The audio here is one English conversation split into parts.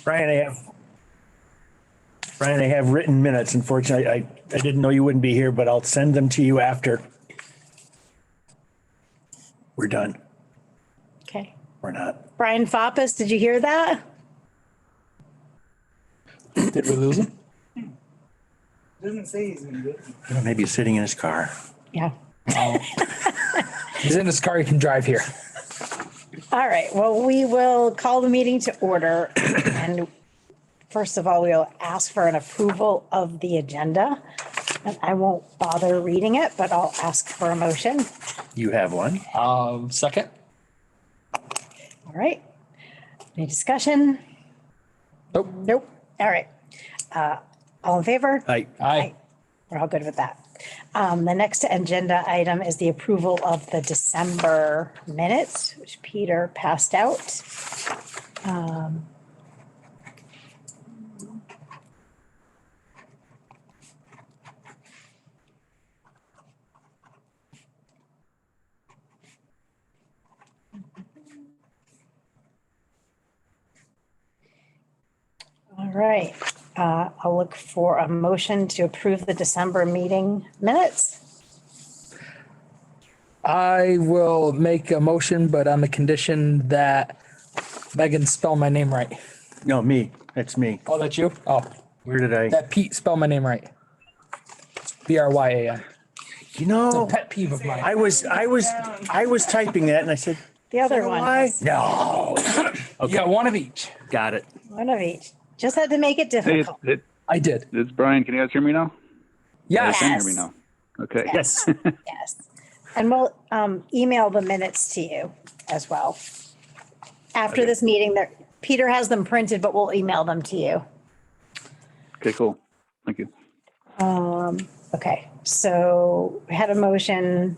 Brian, I have written minutes. Unfortunately, I didn't know you wouldn't be here, but I'll send them to you after we're done. Okay. Or not. Brian Foppas, did you hear that? Did we lose him? Doesn't say he's gonna do it. Maybe he's sitting in his car. Yeah. He's in his car. He can drive here. All right. Well, we will call the meeting to order. And first of all, we'll ask for an approval of the agenda. And I won't bother reading it, but I'll ask for a motion. You have one? Second. All right. Any discussion? Nope. Nope. All right. All in favor? Aye. We're all good with that. The next agenda item is the approval of the December minutes, which Peter passed out. All right. I'll look for a motion to approve the December meeting minutes. I will make a motion, but on the condition that Megan spell my name right. No, me. That's me. Oh, that's you? Oh, Where did I? that Pete spell my name right. Bryan. You know, Pet peeve of mine. I was typing that and I said, The other one, why? No. You got one of each. Got it. one of each. Just had to make it Hey, difficult. I did. it's Brian. Can you guys hear me now? Yes. Can you Yes. hear me now? Okay. Yes. Yes. And we'll email the minutes to you as well. After this meeting, Peter has them printed, but we'll email them to you. Okay, cool. Thank you. Okay, so we had a motion.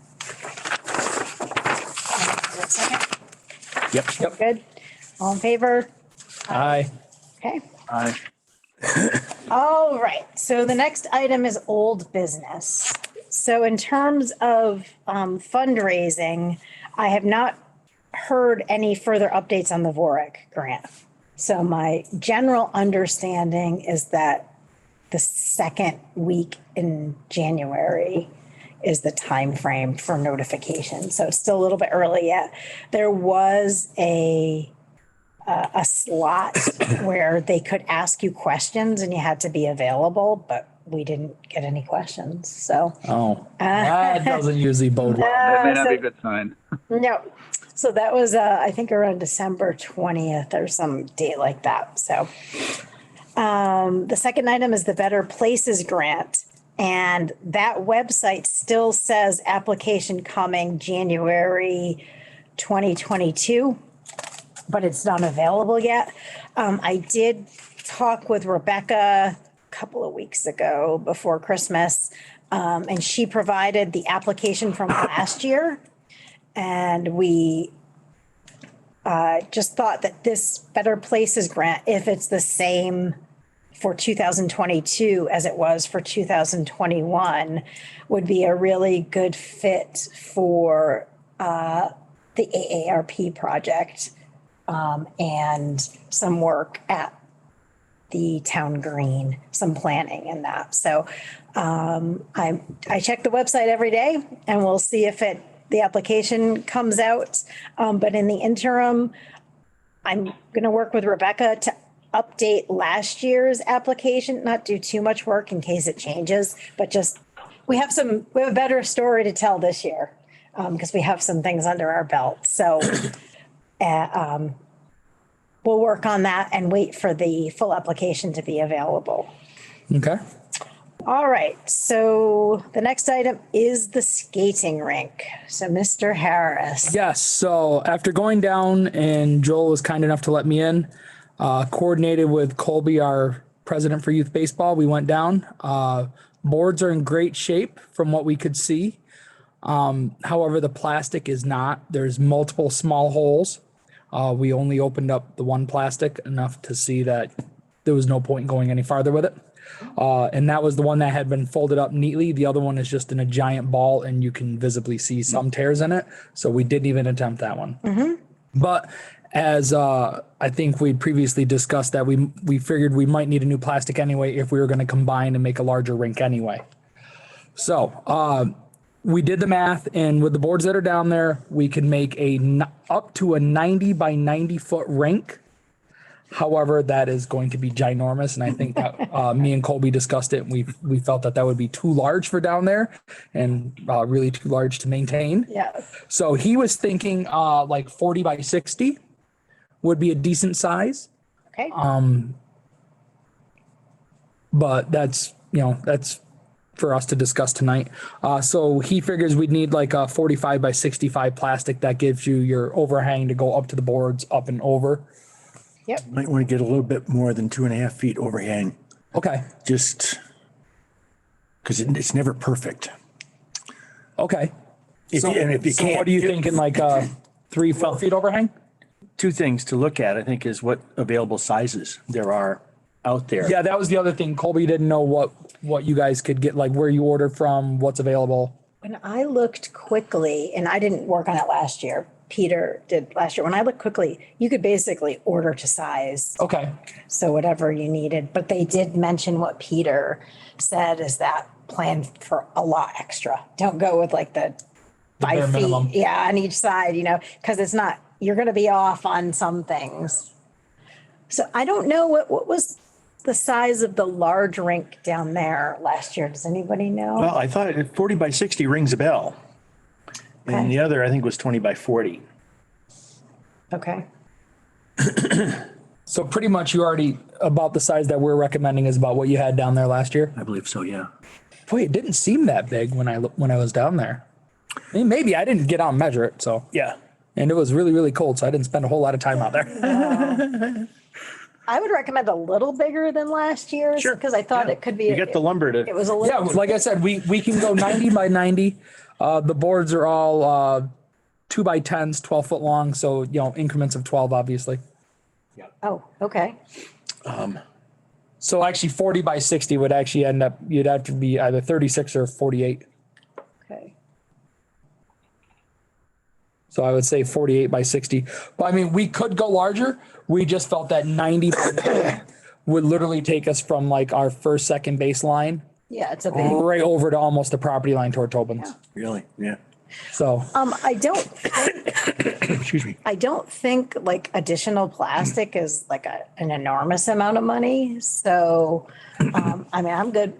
Yep. Good. All in favor? Aye. Okay. Aye. All right, so the next item is old business. So in terms of fundraising, I have not heard any further updates on the VORIC grant. So my general understanding is that the second week in January is the time frame for notification. So it's still a little bit early yet. There was a slot where they could ask you questions and you had to be available, but we didn't get any questions. So Oh, that doesn't usually bode well. That may not be a so- good sign. no. So that was, I think around December 20th or some date like that. So the second item is the Better Places Grant. And that website still says application coming January 2022, but it's not available yet. I did talk with Rebecca a couple of weeks ago before Christmas, and she provided the application from last year. And we just thought that this Better Places grant, if it's the same for 2022 as it was for 2021, would be a really good fit for the AARP project and some work at the town green, some planning and that. So I check the website every day and we'll see if the application comes out. But in the interim, I'm going to work with Rebecca to update last year's application, not do too much work in case it changes, but just, we have a better story to tell this year because we have some things under our belt. So we'll work on that and wait for the full application to be available. Okay. All right, so the next item is the skating rink. So Mr. Harris. Yes. So after going down and Joel was kind enough to let me in, coordinated with Colby, our president for youth baseball, we went down. Boards are in great shape from what we could see. However, the plastic is not. There's multiple small holes. We only opened up the one plastic enough to see that there was no point in going any farther with it. And that was the one that had been folded up neatly. The other one is just in a giant ball and you can visibly see some tears in it. So we didn't even attempt that one. But as I think we previously discussed that we figured we might need a new plastic anyway if we were going to combine and make a larger rink anyway. So we did the math, and with the boards that are down there, we can make up to a 90 by 90 foot rink. However, that is going to be ginormous, and I think that me and Colby discussed it, and we felt that would be too large for down there, and really too large to maintain. Yeah. So he was thinking like 40 by 60 would be a decent size, Okay. but that's for us to discuss tonight. So he figures we'd need like a 45 by 65 plastic that gives you your overhang to go up to the boards, up and over. Yep. Might want to get a little bit more than 2.5 feet overhang, Okay. just because it's never perfect. Okay. If you So can't, what are you thinking, like 3-4 feet overhang? two things to look at, I think, is what available sizes there are out there. Yeah, that was the other thing. Colby didn't know what you guys could get, like where you ordered from, what's available. When I looked quickly, and I didn't work on it last year, Peter did last year. When I looked quickly, you could basically order to size. Okay. So whatever you needed, but they did mention what Peter said is that plan for a lot extra. Don't go with like the bare 5 minimum. feet, yeah, on each side, because it's not, you're going to be off on some things. So I don't know what was the size of the large rink down there last year. Does anybody know? Well, I thought 40 by 60 rings a bell. Okay. And the other, I think, was 20 by 40. Okay. So pretty much you already, about the size that we're recommending is about what you had down there last year. I believe so, yeah. Boy, it didn't seem that big when I was down there. I mean, maybe I didn't get out and measure it. So Yeah. and it was really, really cold, so I didn't spend a whole lot of time out there. I would recommend a little bigger than last year's Sure. because I thought Yeah. it could be. You got the lumber to. It was a Yeah, little. like I said, we can go 90 by 90. The boards are all 2 by 10s, 12 foot long, so increments of 12, obviously. Oh, okay. So actually 40 by 60 would actually end up, you'd have to be either 36 or 48. Okay. So I would say 48 by 60. But I mean, we could go larger. We just felt that 90 would literally take us from like our first, second baseline Yeah, it's a big. right over to almost the property line toward Tobin's. Really? Yeah. So I don't Excuse me. I don't think like additional plastic is like an enormous amount of money. So, I mean, I'm good.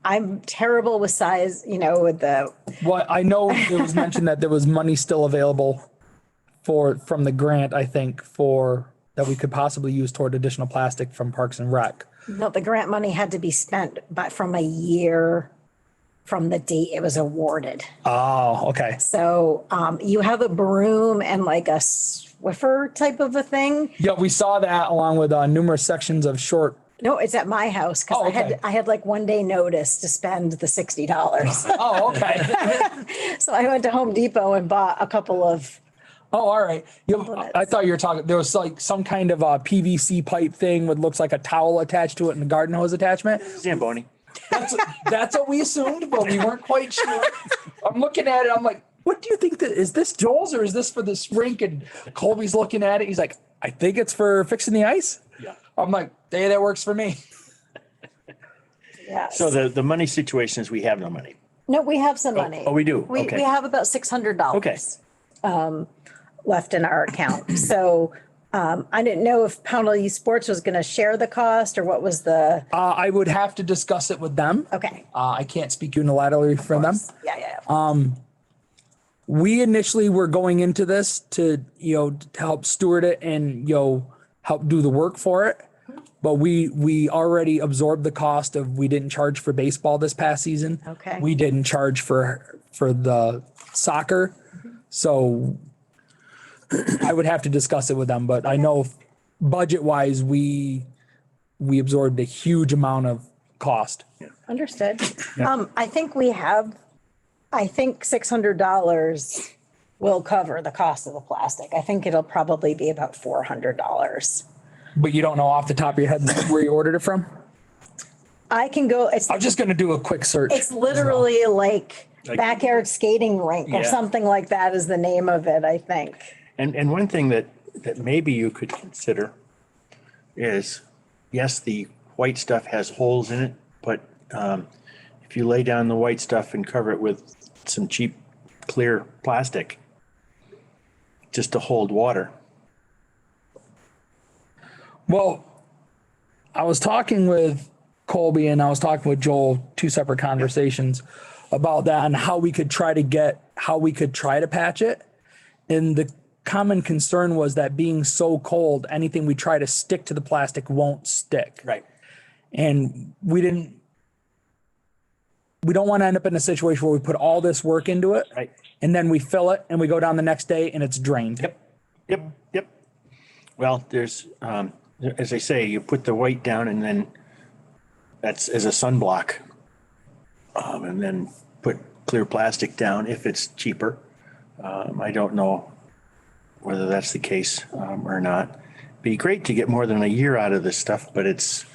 I'm terrible with size, with the, what I know it was mentioned that there was money still available from the grant, I think, that we could possibly use toward additional plastic from Parks and Rec. no, the grant money had to be spent from a year from the date it was awarded. Oh, okay. So, you have a broom and like a Swiffer type of a thing. Yeah, we saw that along with numerous sections of short. No, it's at my house because Oh, okay. I had like 1 day notice to spend the $60. Oh, okay. So I went to Home Depot and bought a couple of, Oh, all right. I thought you were talking, there was like some kind of a PVC pipe thing with looks like a towel attached to it and a garden hose attachment. Zamboni. That's what we assumed, but we weren't quite sure. I'm looking at it. I'm like, what do you think is this Joel's or is this for this rink? And Colby's looking at it. He's like, I think it's for fixing the ice. Yeah. I'm like, hey, that works for me. yeah. So the money situation is we have no money. No, we have some money. oh, we do? We Okay. have about $600. Okay. Left in our account. So I didn't know if Pownal Youth Sports was going to share the cost or what was the, I would have to discuss it with them. okay. I can't speak unilaterally for them. Yeah. We initially were going into this to help steward it and help do the work for it. But we already absorbed the cost of, we didn't charge for baseball this past season. Okay. We didn't charge for the soccer. So I would have to discuss it with them, but I know budget wise, we absorbed a huge amount of cost. Understood. I think $600 will cover the cost of the plastic. I think it'll probably be about $400. But you don't know off the top of your head where you ordered it from? I can go, I was just going to do a quick search. it's literally like Backyard Skating Rink or Yeah. something like that is the name of it, I think. And one thing that maybe you could consider is, yes, the white stuff has holes in it, but if you lay down the white stuff and cover it with some cheap clear plastic just to hold water. Well, I was talking with Colby and I was talking with Joel, two separate conversations about that and how we could try to patch it. And the common concern was that being so cold, anything we try to stick to the plastic won't stick. Right. And we don't want to end up in a situation where we put all this work into it. Right. And then we fill it and we go down the next day and it's drained. Yep. Well, there's, as I say, you put the white down and then that's as a sunblock. And then put clear plastic down if it's cheaper. I don't know whether that's the case or not. Be great to get more than a year out of this stuff, but it's,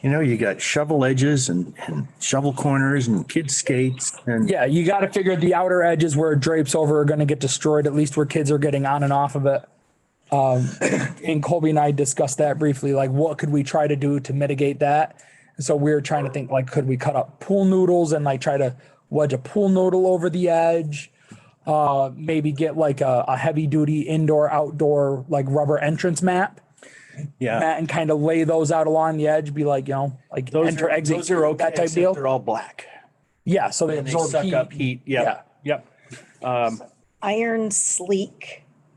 you got shovel edges and shovel corners and kids skates and Yeah, you got to figure the outer edges where it drapes over are going to get destroyed, at least where kids are getting on and off of it. And Colby and I discussed that briefly, like what could we try to do to mitigate that? And so we were trying to think, like, could we cut up pool noodles and like try to wedge a pool noodle over the edge? Maybe get like a heavy duty indoor outdoor like rubber entrance mat. yeah. Mat and kind of lay those out along the edge, be like, like Those enter, are, exit, those are okay, that type except deal. they're all black. Yeah, so they And they absorb suck heat. up heat. Yep.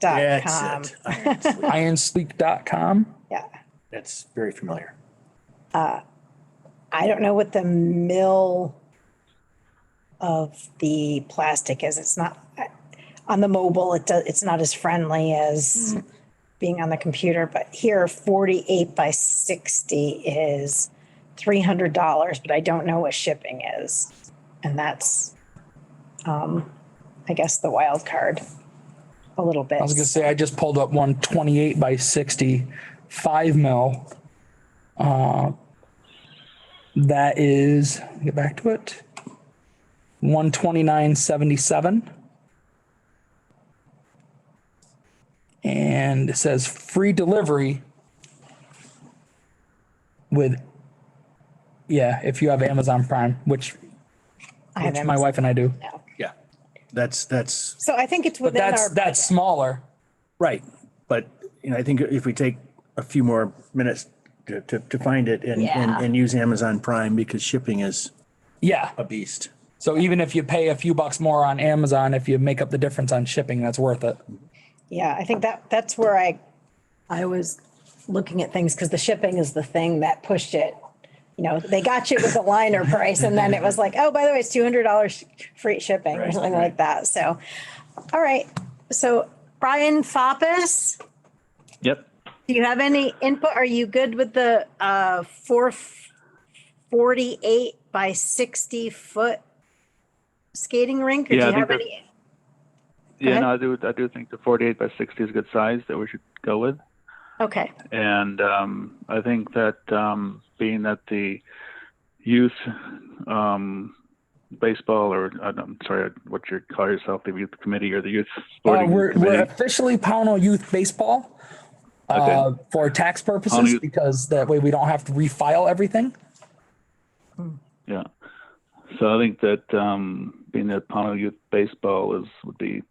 Ironsleek.com. That's it. Ironsleek.com. Yeah. That's very familiar. I don't know what the mill of the plastic is. It's not on the mobile. It's not as friendly as being on the computer, but here 48 by 60 is $300, but I don't know what shipping is. And that's, I guess the wild card a little bit. I was gonna say I just pulled up one 28 by 60, 5 mil. That is, get back to it, 129.77. And it says free delivery with, if you have Amazon Prime, which I have my Amazon wife and I do. now. Yeah. That's So I think it's But within our that's budget. smaller. right. But, I think if we take a few more minutes to find it Yeah. and use Amazon Prime because shipping is Yeah. a beast. So even if you pay a few bucks more on Amazon, if you make up the difference on shipping, that's worth it. Yeah, I think that's where I was looking at things because the shipping is the thing that pushed it. They got you with the liner price and then it was like, oh, by the way, it's $200 free shipping or Right, something right. like that. So, all right. So Brian Foppus, Yep. do you have any input? Are you good with the 448 by 60 foot skating rink? Or Yeah, do I you think have that- any? Yeah, ahead. no, I do think the 48 by 60 is a good size that we should go with. Okay. And I think that being that the youth baseball, or I'm sorry, what you call yourself, the youth committee or the youth sporting We're committee. officially Pownal Youth Baseball Okay. for tax purposes, Pownal Youth- because that way we don't have to refile everything. Yeah. So I think that being that Pownal Youth Baseball would be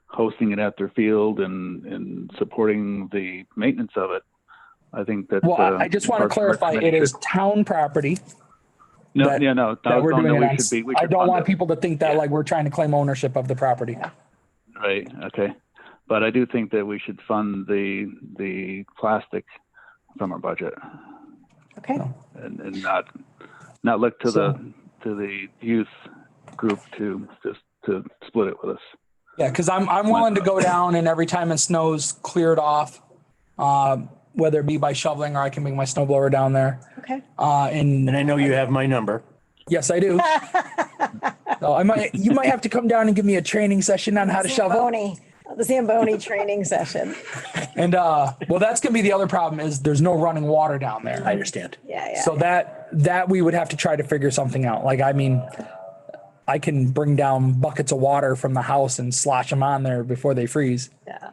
hosting it at their field and supporting the maintenance of it. I think that. Well, I just want to Parks and Rec clarify, it Committee is should- town property No, that- yeah, no. that we're doing it on. We I should don't fund want it. people to think that Yeah. like we're trying to claim ownership of the property. Right. Okay. But I do think that we should fund the plastic from our budget Okay. and not look to the youth group to split it with us. Yeah, because I'm willing to go down and every time it snows, clear it off, whether it be by shoveling or I can bring my snow blower down there. Okay. And And I know you have my number. yes, I do. So you might have to come down and give me a training session on how to shovel. The Zamboni training session. And well, that's gonna be the other problem is there's no running water down there. I understand. Yeah. So that we would have to try to figure something out. Like, I mean, I can bring down buckets of water from the house and slosh them on there before they freeze. Yeah.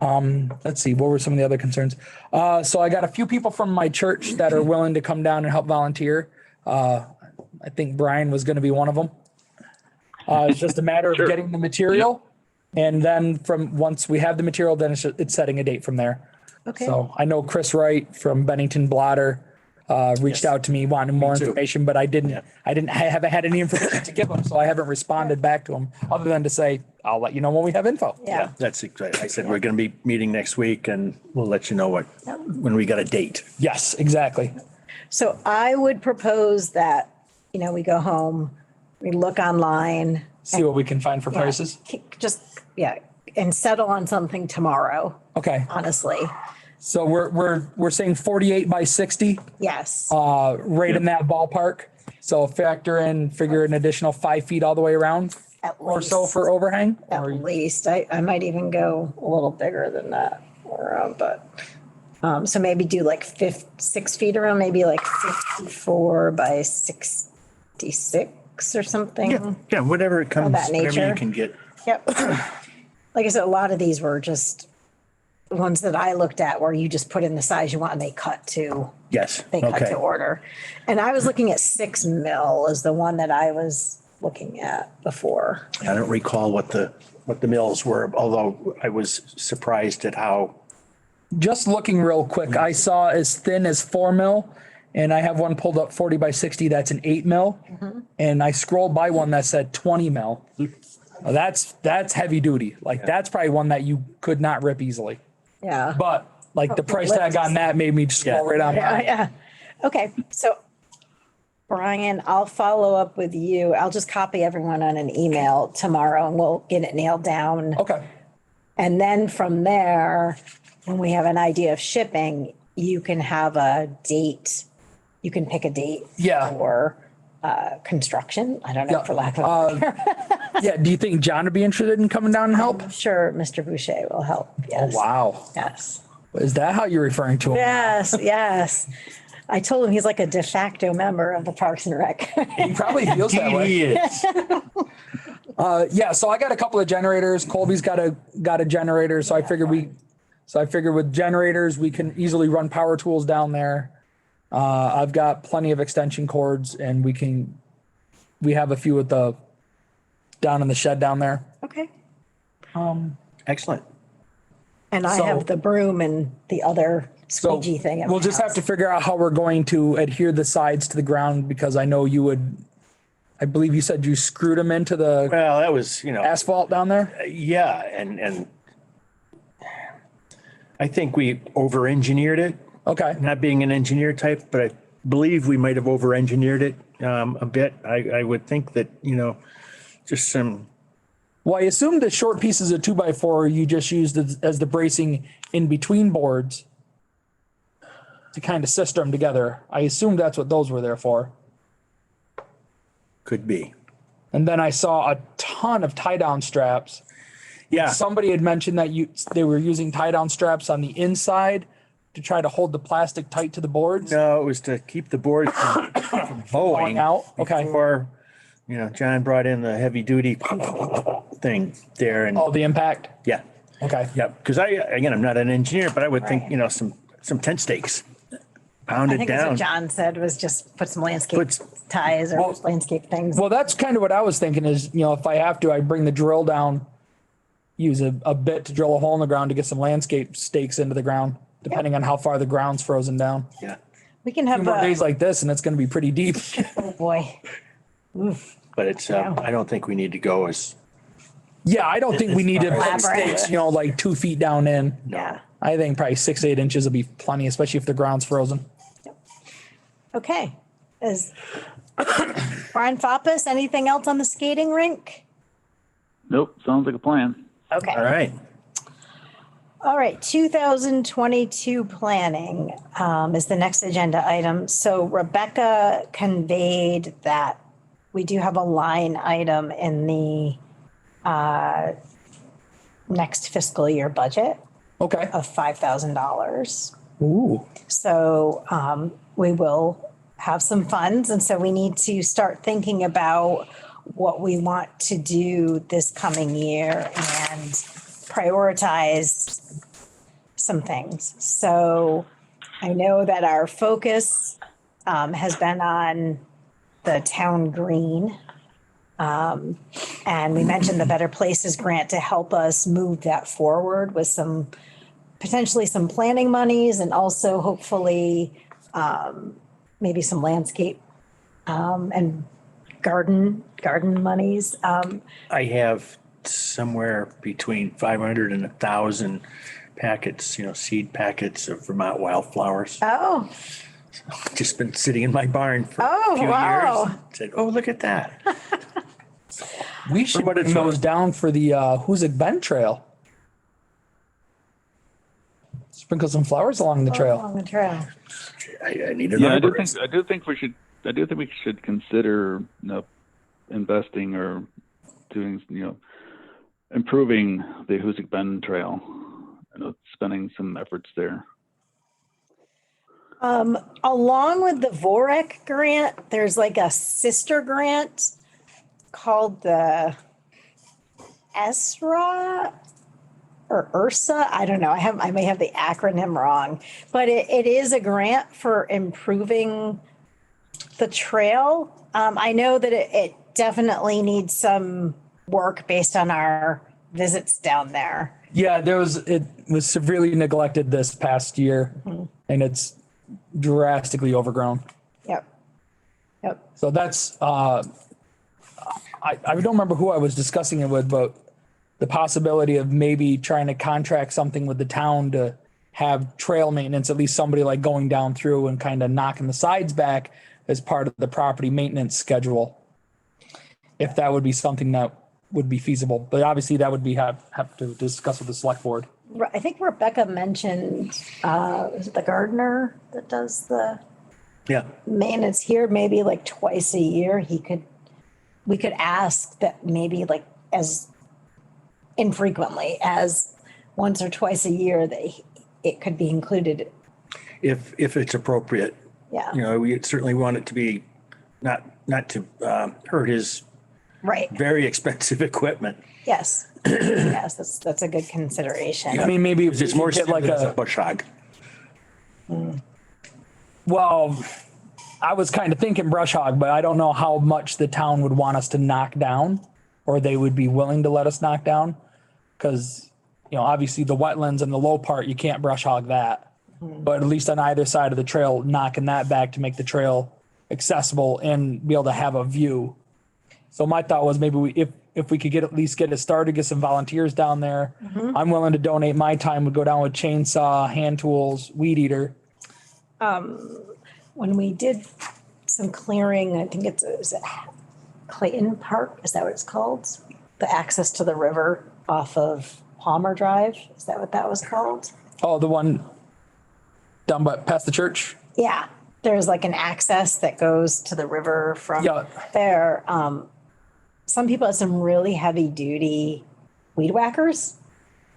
Let's see, what were some of the other concerns? So I got a few people from my church that are willing to come down and help volunteer. I think Brian was going to be one of them. It's just a matter of Sure. getting the material. And then from once we have the material, then it's setting a date from there. Okay. So I know Chris Wright from Bennington Blotter reached out to me wanting more too. information, but I haven't had any information to give him. So I haven't responded back to him other than to say, I'll let you know when we have info. Yeah. That's exciting. I said, we're going to be meeting next week and we'll let you know when we got a date. Yes, exactly. So I would propose that, we go home, we look online. See what we can find for prices. And settle on something tomorrow, Okay. honestly. So we're saying 48 by 60, Yes. right in that ballpark. So figure an additional 5 feet all the way around At or so least. for overhang. At least. I might even go a little bigger than that around, but so maybe do like 6 feet around, maybe like 54 by 66 or something. Yeah, whatever it comes, that whatever you nature. can get. Yep. Like I said, a lot of these were just the ones that I looked at where you just put in the size you want and they cut to Yes. to order. And I was looking at 6 mil is the one that I was looking at before. I don't recall what the mills were, although I was surprised at how, Just looking real quick, I saw as thin as 4 mil and I have one pulled up 40 by 60. That's an 8 mil. And I scrolled by one that said 20 mil. Well, that's heavy duty. Like that's probably one that you could not rip easily. Yeah. But like the price tag on that made me scroll right on by. Yeah. Okay. So Brian, I'll follow up with you. I'll just copy everyone on an email tomorrow and we'll get it nailed down. Okay. And then from there, when we have an idea of shipping, you can have a date. You can pick a date Yeah. for construction. I don't know, Yeah. for lack of Yeah. Do you think John would be interested in coming down and help? I'm sure Mr. Boucher will help. Yes. Wow. Yes. Is that how you're referring to him? Yes. Yes. I told him he's like a de facto member of the Parks and Rec. He probably feels that way. he is. Yeah, so I got a couple of generators. Colby's got a generator, so I figured with generators we can easily run power tools down there. I've got plenty of extension cords, and we have a few at the down in the shed down there. Okay. Excellent. And I So- have the broom and the other So squeegee thing. at we'll my just have house. to figure out how we're going to adhere the sides to the ground because I know I believe you said you screwed them into the Well, that was, asphalt down there. yeah, and I think we over-engineered it. Okay. Not being an engineer type, but I believe we might have over-engineered it a bit. I would think that, just some, Well, I assumed the short pieces of 2x4 you just used as the bracing in between boards to kind of sister them together. I assumed that's what those were there for. could be. And then I saw a ton of tie down straps. Yeah, Somebody had mentioned that they were using tie down straps on the inside to try to hold the plastic tight to the boards. no, it was to keep the board from bowing out? Okay. Before, John brought in the heavy-duty thing there and, Oh, the impact. yeah. Okay. Yep, because I'm not an engineer, but I would think, Right. some tent stakes I pounded think that's down. what John said was just put some landscape Put- ties or Well- landscape things. Well, that's kind of what I was thinking is, if I have to, I bring the drill down, use a bit to drill a hole in the ground to get some landscape stakes into the ground, depending on how far the ground's frozen down. Yeah, We can Two have more days like this and it's going to be pretty deep. oh boy. but it's, I don't think we need to go as, Yeah, I don't think we need to put Elaborate. stakes, like 2 feet down in. Yeah. I think probably 6-8 inches will be plenty, especially if the ground's frozen. Okay. Is Brian Foppas, anything else on the skating rink? Nope, sounds like a plan. Okay. all right. All right, 2022 planning is the next agenda item. So Rebecca conveyed that we do have a line item in the next fiscal year budget Okay. of $5,000. Ooh. So we will have some funds, and so we need to start thinking about what we want to do this coming year and prioritize some things. So I know that our focus has been on the town green. And we mentioned the Better Places grant to help us move that forward with some, potentially some planning monies and also hopefully maybe some landscape and garden monies. I have somewhere between 500 and 1,000 packets, seed packets of Vermont wildflowers. Oh, Just been sitting in my barn for Oh, a few wow. years. Said, oh, look at that. We should what bring it's those worth. down for the Hoosick Bend Trail. Sprinkle some flowers along the trail. along the trail. I need an Yeah, arborist. I do think we should consider, investing or doing, improving the Hoosick Bend Trail. Spending some efforts there. Along with the VOREC grant, there's like a sister grant called the ESRA or URSA. I don't know. I may have the acronym wrong, but it is a grant for improving the trail. I know that it definitely needs some work based on our visits down there. Yeah, it was severely neglected this past year, and it's drastically overgrown. Yep. So that's I don't remember who I was discussing it with, but the possibility of maybe trying to contract something with the town to have trail maintenance, at least somebody like going down through and kind of knocking the sides back as part of the property maintenance schedule. If that would be something that would be feasible, but obviously that would be have to discuss with the select board. I think Rebecca mentioned, is it the gardener that does the Yeah. maintenance here? Maybe like twice a year, we could ask that maybe like as infrequently as once or twice a year that it could be included. If it's appropriate. Yeah. We certainly want it to be not to hurt his Right. very expensive equipment. Yes. Yes. That's a good consideration. I mean, maybe if It's we more could get like as a a, bush hog. well, I was kind of thinking brush hog, but I don't know how much the town would want us to knock down, or they would be willing to let us knock down. Cause obviously the wetlands and the low part, you can't brush hog that, but at least on either side of the trail, knocking that back to make the trail accessible and be able to have a view. So my thought was maybe if we could at least get it started, get some volunteers down there. I'm willing to donate my time, would go down with chainsaw, hand tools, weed eater. When we did some clearing, I think is it Clayton Park? Is that what it's called? The access to the river off of Palmer Drive? Is that what that was called? Oh, the one down by past the church? Yeah. There's like an access that goes to the river from Yeah. there. Some people have some really heavy duty weed whackers,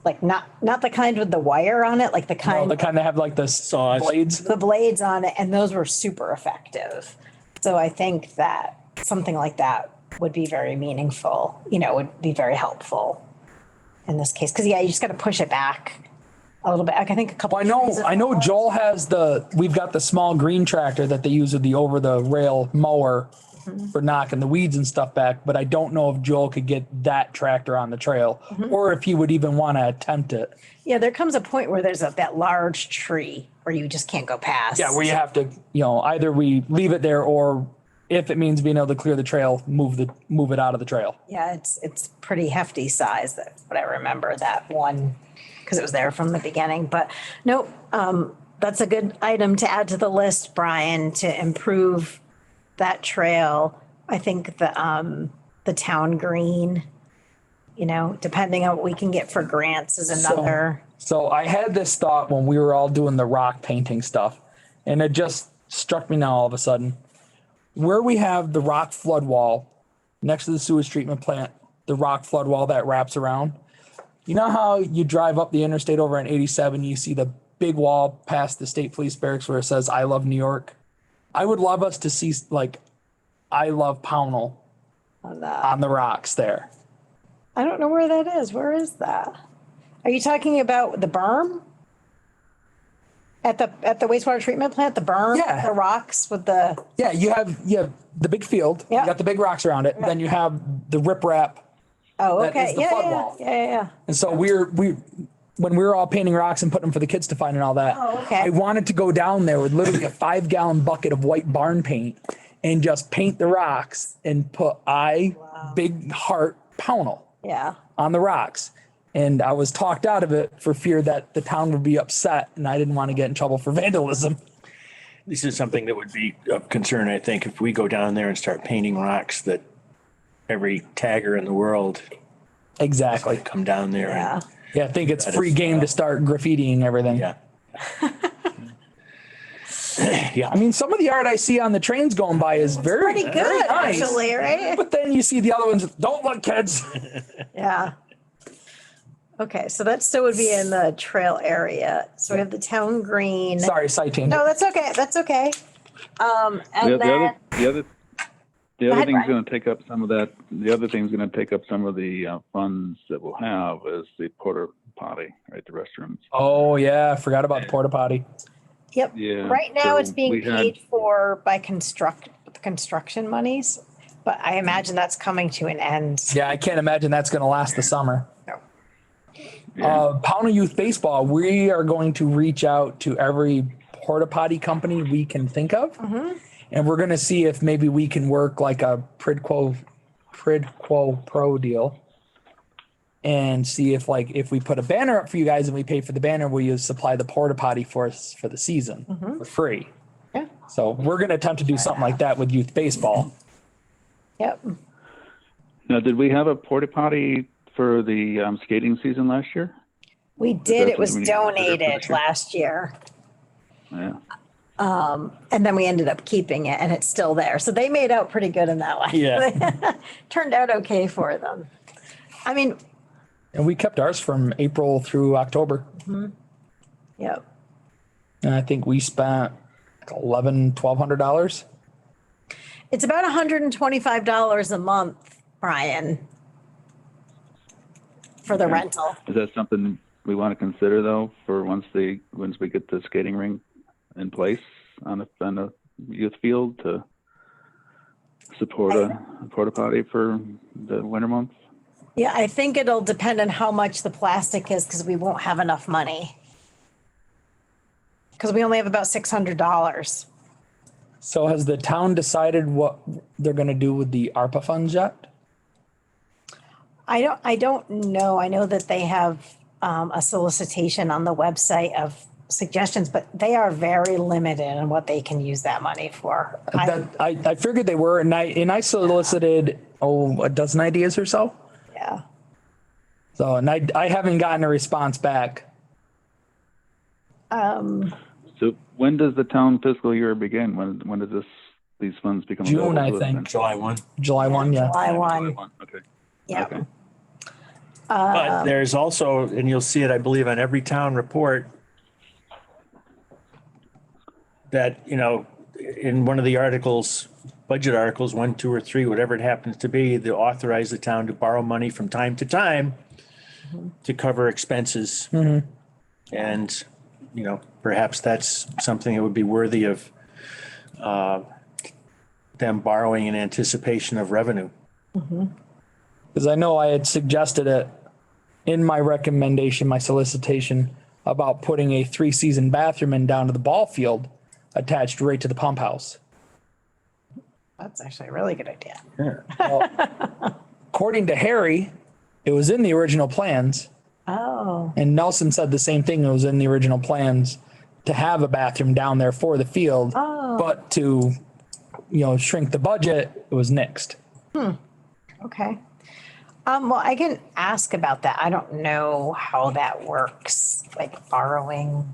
like not the kind with the wire on it, like the No, kind they kind of have like the Saws. blades. the blades on it, and those were super effective. So I think that something like that would be very meaningful, would be very helpful in this case. Cause you just got to push it back a little bit. I think a couple. I know Joel has we've got the small green tractor that they use with the over the rail mower for knocking the weeds and stuff back, but I don't know if Joel could get that tractor on the trail or if he would even want to attempt it. Yeah, there comes a point where there's that large tree where you just can't go past. Yeah, where you have to, either we leave it there or if it means being able to clear the trail, move it out of the trail. Yeah, it's pretty hefty size. That's what I remember, that one, because it was there from the beginning. But nope, that's a good item to add to the list, Brian, to improve that trail. I think the town green, depending on what we can get for grants is another. So I had this thought when we were all doing the rock painting stuff, and it just struck me now all of a sudden. Where we have the rock flood wall next to the sewage treatment plant, the rock flood wall that wraps around. You know how you drive up the interstate over on 87, you see the big wall past the state police barracks where it says, I love New York. I would love us to see like, I love Pownal on the rocks there. I don't know where that is. Where is that? Are you talking about the berm? At the wastewater treatment plant, the berm, Yeah. the rocks with the, Yeah, you have the big field. Yeah. You got the big rocks around it. Then you have the riprap. oh, That okay. is the Yeah, flood yeah, wall. yeah. And so we when we were all painting rocks and putting them for the kids to find and all that, Oh, okay. I wanted to go down there with literally a 5-gallon bucket of white barn paint and just paint the rocks and put big heart Pownal Yeah. on the rocks. And I was talked out of it for fear that the town would be upset and I didn't want to get in trouble for vandalism. This is something that would be of concern, I think, if we go down there and start painting rocks, that every tagger in the world Exactly. come down there. Yeah. Yeah, I think it's free game to start graffitiing everything. Yeah. Yeah. I mean, some of the art I see on the trains going by is very, Pretty very good, nice. actually, right? But then you see the other ones, don't look, kids. Yeah. Okay, so that still would be in the trail area. So we have the town green. Sorry, side change. No, that's okay. That's okay. And The then, other ahead, thing's Brian. going to take up some of that. The other thing's going to take up some of the funds that we'll have is the porta potty, right? The restrooms. Oh yeah, I forgot about the porta potty. yep. Yeah, Right now so it's being we had- paid for by construction monies, but I imagine that's coming to an end. Yeah, I can't imagine that's going to last the summer. No. Pownal Youth Baseball, we are going to reach out to every porta potty company we can think of. And we're going to see if maybe we can work like a prid quo pro deal and see if if we put a banner up for you guys and we pay for the banner, will you supply the porta potty for us for the season for free? Yeah. So we're going to attempt to do something like that with youth baseball. Yep. Now, did we have a porta potty for the skating season last year? We did. that It was something we need to consider for donated this year? last year. Yeah. And then we ended up keeping it and it's still there. So they made out pretty good in that one. Yeah. Turned out okay for them. I mean, And we kept ours from April through October. yep. And I think we spent like $1,200. It's about $125 a month, Brian, for the rental. Is that something we want to consider though, for once we get the skating rink in place on a youth field to support a porta potty for the winter months? Yeah, I think it'll depend on how much the plastic is because we won't have enough money. Because we only have about $600. So has the town decided what they're going to do with the ARPA funds yet? I don't know. I know that they have a solicitation on the website of suggestions, but they are very limited on what they can use that money for. I figured they were, and I solicited a dozen ideas or so. Yeah. So, and I haven't gotten a response back. So when does the town fiscal year begin? When does these funds become June, available I to us think. then? July 1. July 1, yeah. July July 1. 1, okay. Yeah. Okay. But there's also, and you'll see it, I believe, on every town report, that, in one of the articles, budget articles, 1, 2, or 3, whatever it happens to be, they authorize the town to borrow money from time to time to cover expenses. And, perhaps that's something that would be worthy of them borrowing in anticipation of revenue. Because I know I had suggested it in my recommendation, my solicitation, about putting a 3-season bathroom in down to the ball field attached right to the pump house. That's actually a really good idea. According to Harry, it was in the original plans. Oh, And Nelson said the same thing. It was in the original plans to have a bathroom down there for the field, but to, shrink the budget, it was nixed. okay. Well, I can ask about that. I don't know how that works, like borrowing,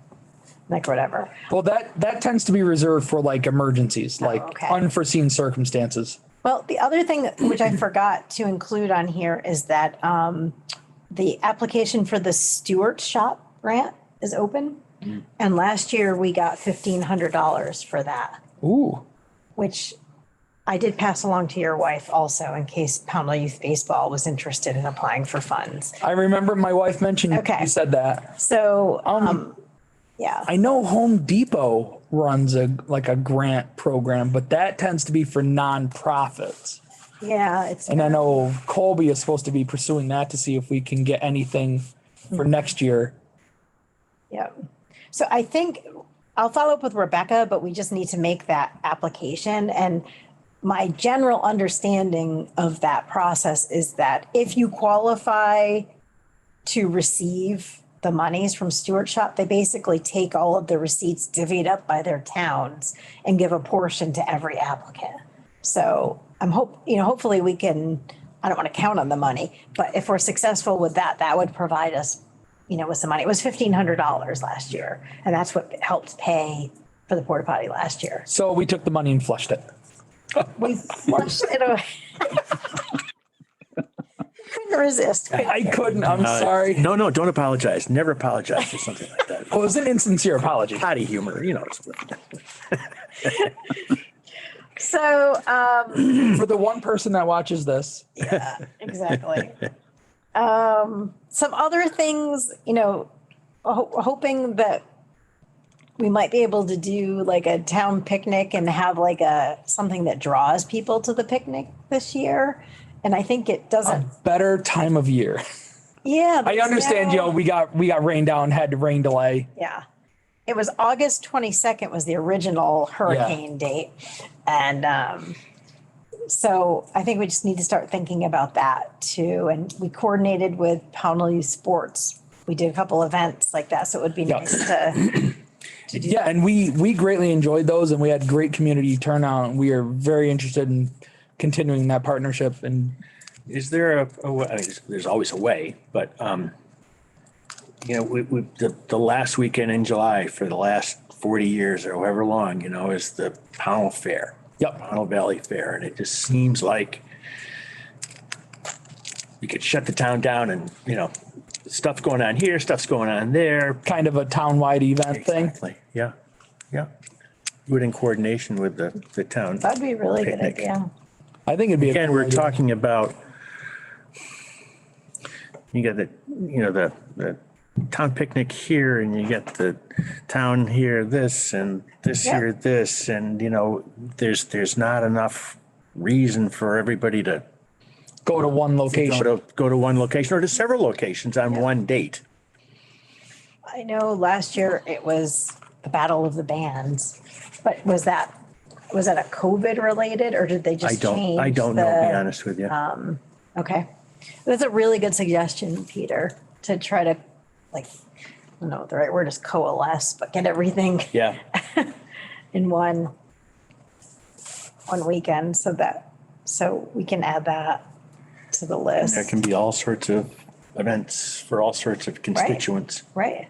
like whatever. Well, that tends to be reserved for like emergencies, like okay. unforeseen circumstances. Well, the other thing which I forgot to include on here is that the application for the Stuart Shop grant is open. And last year we got $1,500 for that, Ooh. which I did pass along to your wife also in case Pownal Youth Baseball was interested in applying for funds. I remember my wife mentioned Okay. you said that. So, Yeah. I know Home Depot runs a grant program, but that tends to be for nonprofits. Yeah. It's, And I know Colby is supposed to be pursuing that to see if we can get anything for next year. yeah. So I think I'll follow up with Rebecca, but we just need to make that application. And my general understanding of that process is that if you qualify to receive the monies from Stuart Shop, they basically take all of the receipts divvied up by their towns and give a portion to every applicant. So hopefully we can, I don't want to count on the money, but if we're successful with that, that would provide us, with some money. It was $1,500 last year, and that's what helped pay for the porta potty last year. So we took the money and flushed it. We flushed it away. Couldn't resist. I couldn't. I'm sorry. No, don't apologize. Never apologize for something like that. It was an insincere apology. Potty humor, So, For the one person that watches this, yeah, exactly. Some other things, hoping that we might be able to do like a town picnic and have like something that draws people to the picnic this year. And I think it doesn't. better time of year. Yeah. I understand, we got rained out and had rain delay. Yeah. It was August 22nd was the original hurricane date. And so I think we just need to start thinking about that too. And we coordinated with Pownal Youth Sports. We did a couple events like that. So it would be nice to do Yeah, and we greatly enjoyed those and we had great community turnout. We are very interested in continuing that partnership. And Is there a way? I mean, there's always a way, but the last weekend in July for the last 40 years or however long, is the Pownal Fair. Yep. Pownal Valley Fair, and it just seems like you could shut the town down, and stuff's going on here, stuff's going on there. kind of a town-wide event thing. Exactly. Yeah. Do it in coordination with the town. That'd be a really good Picnic. idea. I think it'd be Again, cool we're idea. talking about, you got the town picnic here, and you got the town here, this, and this Yeah. here, this, and there's not enough reason for everybody to go to one location. go to one location or to several locations on one date. I know last year it was the Battle of the Bands, but was that a COVID related or did they just change? I don't know, to be honest with you. Okay. That's a really good suggestion, Peter, to try to I don't know, the right word is coalesce, but get everything Yeah. in one weekend so we can add that to the list. There can be all sorts of events for all sorts of constituents. Right.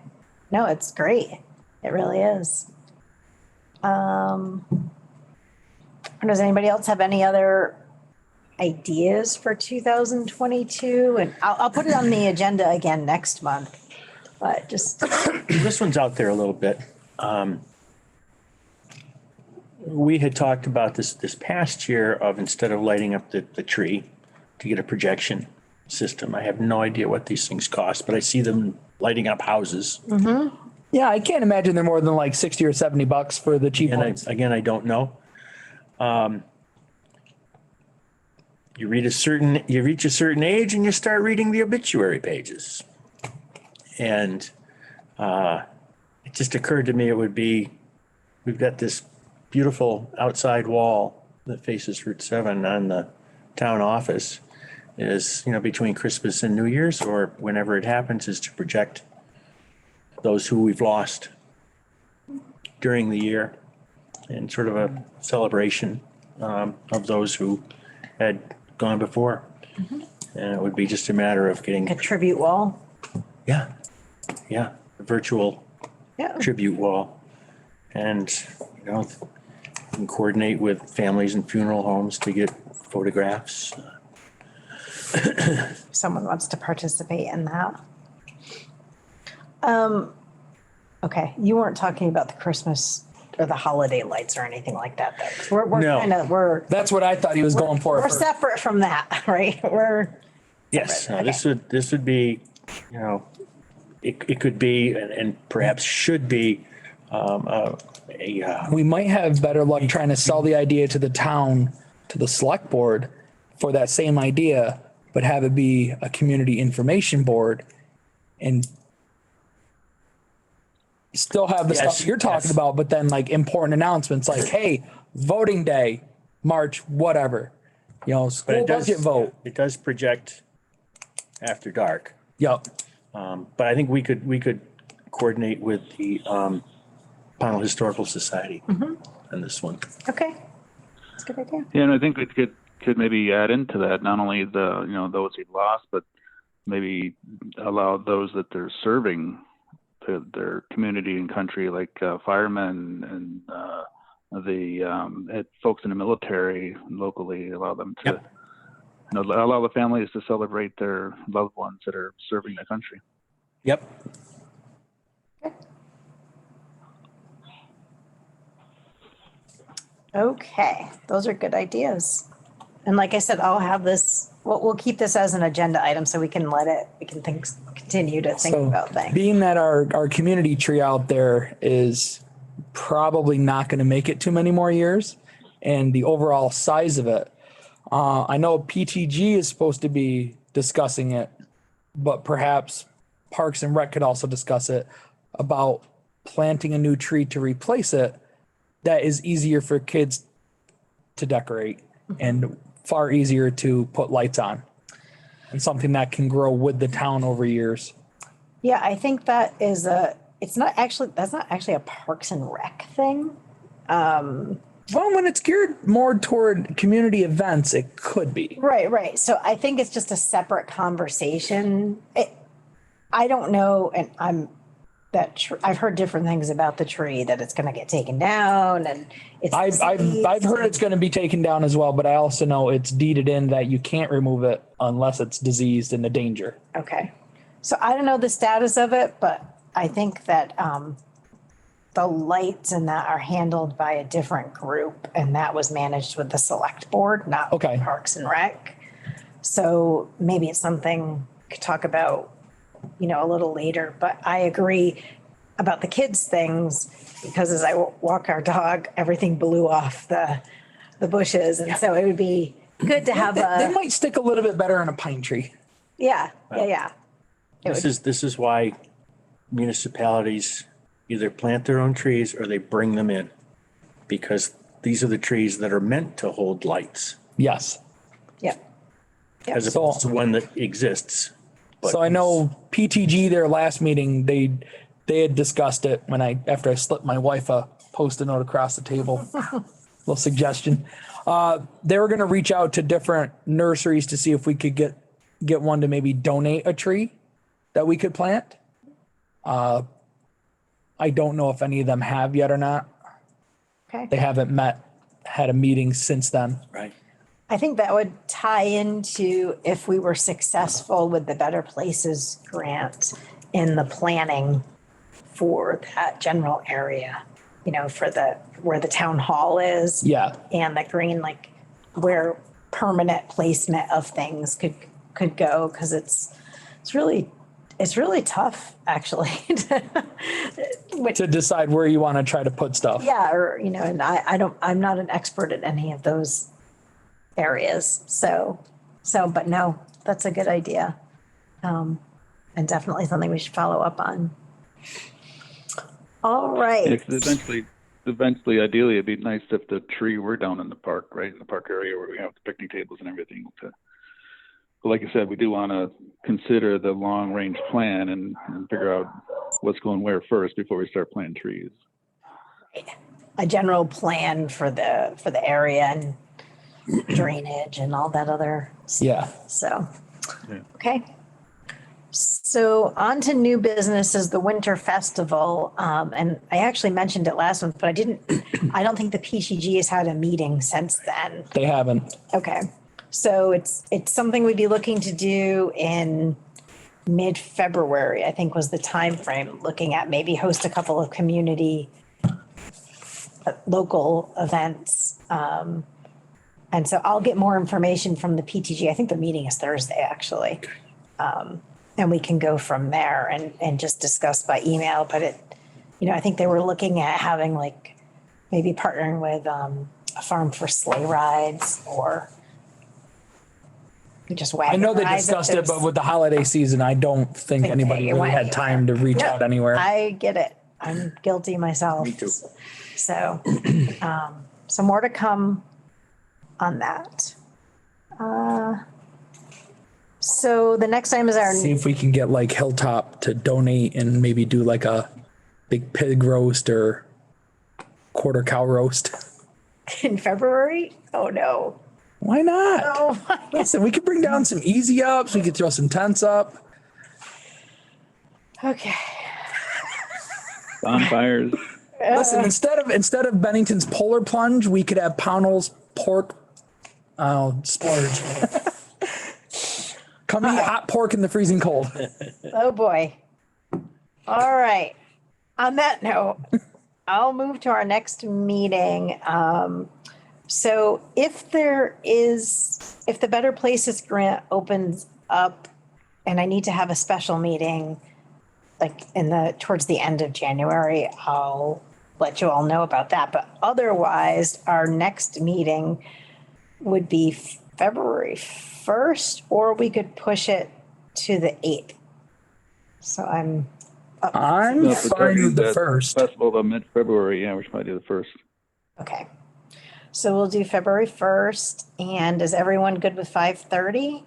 No, it's great. It really is. Does anybody else have any other ideas for 2022? And I'll put it on the agenda again next month, but just, This one's out there a little bit. We had talked about this past year of instead of lighting up the tree to get a projection system. I have no idea what these things cost, but I see them lighting up houses. Yeah, I can't imagine they're more than like $60 or $70 for the cheap And ones. I don't know. You reach a certain age and you start reading the obituary pages. And it just occurred to me we've got this beautiful outside wall that faces Route 7 on the town office is, between Christmas and New Year's or whenever it happens, is to project those who we've lost during the year and sort of a celebration of those who had gone before. And it would be just a matter of getting, a tribute wall. a virtual Yeah. tribute wall. And, and coordinate with families and funeral homes to get photographs. If someone wants to participate in that. Okay, you weren't talking about the Christmas or the holiday lights or anything like that, though. 'Cause No. we're That's what I thought he was going for. we're at first. separate from that, right? Yes, Okay. this would be, it could be and perhaps should be We might have better luck trying to sell the idea to the town, to the select board for that same idea, but have it be a community information board and still have the Yes, stuff you're talking yes. about, but then like important announcements like, hey, voting day, March, whatever, But school it does, budget vote. it does project after dark. Yep. But I think we could coordinate with the Pownal Historical Society on this one. Okay. That's a good idea. Yeah, and I think we could maybe add into that not only the those we lost, but maybe allow those that they're serving their community and country, like firemen and the folks in the military locally, allow them to allow the families to celebrate their loved ones that are serving the country. Yep. Okay, those are good ideas. And like I said, I'll have this, we'll keep this as an agenda item so we can continue to think about things. Being that our community tree out there is probably not going to make it too many more years, and the overall size of it, I know PTG is supposed to be discussing it, but perhaps Parks and Rec could also discuss it about planting a new tree to replace it that is easier for kids to decorate and far easier to put lights on, and something that can grow with the town over years. Yeah, I think that is that's not actually a Parks and Rec thing. Well, when it's geared more toward community events, it could be. Right. So I think it's just a separate conversation. I don't know, and I've heard different things about the tree, that it's going to get taken down, and I've heard it's going to be taken down as well, but I also know it's deeded in that you can't remove it unless it's diseased and a danger. Okay. So I don't know the status of it, but I think that the lights and that are handled by a different group, and that was managed with the select board, not Okay. Parks and Rec. So maybe it's something we could talk about, a little later, but I agree about the kids things, because as I walk our dog, everything blew off the bushes. And so it would be good to have They might stick a little bit better in a pine tree. yeah. This is why municipalities either plant their own trees or they bring them in, because these are the trees that are meant to hold lights Yes. Yep. as opposed to one that exists. But So I know PTG, their last meeting, they had discussed it after I slipped my wife a Post-it note across the table. Little suggestion. They were going to reach out to different nurseries to see if we could get one to maybe donate a tree that we could plant. I don't know if any of them have yet or not. Okay. They haven't had a meeting since then. Right. I think that would tie into if we were successful with the Better Places grant in the planning for that general area, where the town hall is. Yeah. And the green, like where permanent placement of things could go, because it's really tough actually. To decide where you want to try to put stuff. Yeah, or and I'm not an expert at any of those areas. So, but no, that's a good idea. And definitely something we should follow up on. All right. Yeah, 'cause eventually, ideally, it'd be nice if the tree were down in the park, right in the park area where we have the picnic tables and everything. But like I said, we do want to consider the long range plan and figure out what's going where first before we start planting trees. A general plan for the area and drainage and all that other stuff. Yeah. So, Yeah. okay. So on to new businesses, the Winter Festival. And I actually mentioned it last month, but I don't think the PCG has had a meeting since then. They haven't. Okay. So it's something we'd be looking to do in mid-February, I think was the time frame, looking at maybe host a couple of community local events. And so I'll get more information from the PTG. I think the meeting is Thursday, actually. And we can go from there and just discuss by email. But I think they were looking at having like maybe partnering with a farm for sleigh rides or just I wagon know they rides if discussed it, there's- but with the holiday season, I don't think Think anybody they really went had time to reach out anywhere. I get it. I'm guilty myself. Me too. So, so more to come on that. So the next time is our, See if we can get like Hilltop to donate and maybe do like a big pig roast or quarter cow roast. in February? Oh, no. Why not? Oh, my. Listen, we could bring down some easy ups. We could throw some tents up. Okay. Bonfires. Listen, instead of Bennington's polar plunge, we could have Pownal's pork splurge. Come eat hot pork in the freezing cold. Oh, boy. All right. On that note, I'll move to our next meeting. So if the Better Places grant opens up and I need to have a special meeting, like towards the end of January, I'll let you all know about that. But otherwise, our next meeting would be February 1st, or we could push it to the 8th. So I'm I'm fine with the That first. Festival of mid-February, yeah, we should probably do the first. okay. So we'll do February 1st. And is everyone good with 5:30?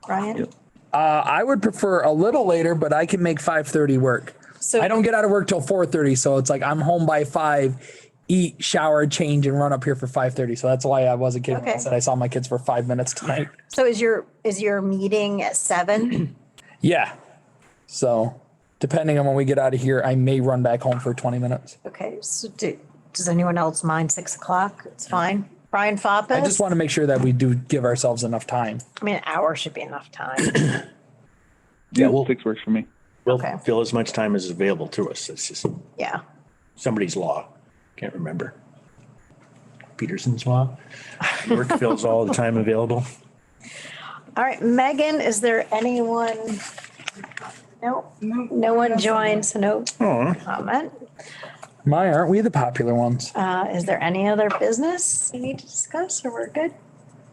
Brian? Yep. I would prefer a little later, but I can make 5:30 work. So I don't get out of work till 4:30, so it's like I'm home by 5, eat, shower, change, and run up here for 5:30. So that's why I wasn't kidding when I Okay. said I saw my kids for 5 minutes tonight. So is your meeting at 7? Yeah. So depending on when we get out of here, I may run back home for 20 minutes. Okay, so does anyone else mind 6 o'clock? It's fine. Brian Foppas? I just want to make sure that we do give ourselves enough time. I mean, an hour should be enough time. Yeah, well- 6 works for me. We'll Okay. fill as much time as is available to us. It's just Yeah. somebody's law. Can't remember. Peterson's law. Work fills all the time available. All right, Megan, is there anyone? No, no one joined, so no comment. My, aren't we the popular ones? Is there any other business we need to discuss or we're good?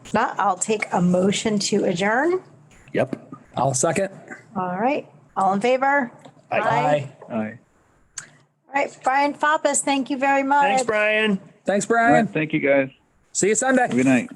If not, I'll take a motion to adjourn. Yep. I'll second. All right, all in favor? Aye. Aye. All right, Brian Foppas, thank you very much. Thanks, Brian. Thanks, All right, Brian. thank you, guys. See you Sunday. Good night.